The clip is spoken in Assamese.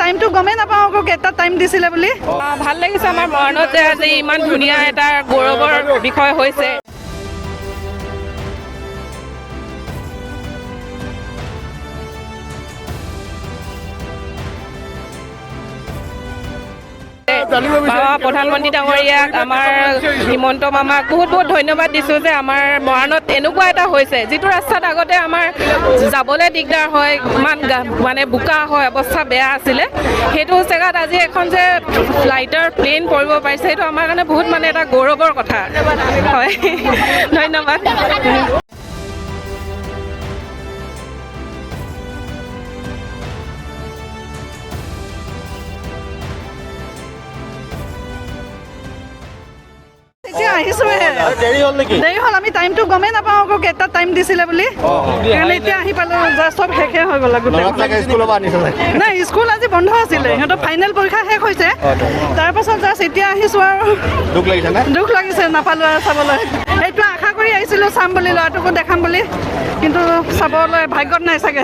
টাইমটো গমেই নাপাওঁ আকৌ কেইটা টাইম দিছিলে বুলি। ভাল লাগিছে আমাৰ মৰাণত যে আজি ইমান ধুনীয়া এটা গৌৰৱৰ বিষয় হৈছে। প্ৰধানমন্ত্ৰী ডাঙৰীয়াক আমাৰ হিমন্ত মামাক বহুত বহুত ধন্যবাদ দিছোঁ যে আমাৰ মৰাণত এনেকুৱা এটা হৈছে যিটো ৰাস্তাত আগতে আমাৰ যাবলৈ দিগদাৰ হয়, ইমান মানে বোকা হয়, অৱস্থা বেয়া আছিলে, সেইটো জেগাত আজি এখন যে ফ্লাইটৰ প্লেন পৰিব পাৰিছে সেইটো আমাৰ কাৰণে বহুত মানে এটা গৌৰৱৰ কথা হয়। ধন্যবাদ। এতিয়া আহিছোহে, দেৰি হ'ল, আমি টাইমটো গমেই নাপাওঁ আকৌ কেইটা টাইম দিছিলে বুলি, সেইকাৰণে এতিয়া আহি পালোঁ। জাষ্ট চব শেষে হৈ গ'ল গোটেই। নাই, স্কুল আজি বন্ধ আছিলে, সিহঁতৰ ফাইনেল পৰীক্ষা শেষ হৈছে, তাৰপাছত জাষ্ট এতিয়া আহিছোঁ আৰু দুখ লাগিছে নাপালোঁ আৰু চাবলৈ। সেইটো আশা কৰি আহিছিলোঁ চাম বুলি, ল'ৰাটোকো দেখাম বুলি, কিন্তু চাবলৈ ভাগ্যত নাই চাগে।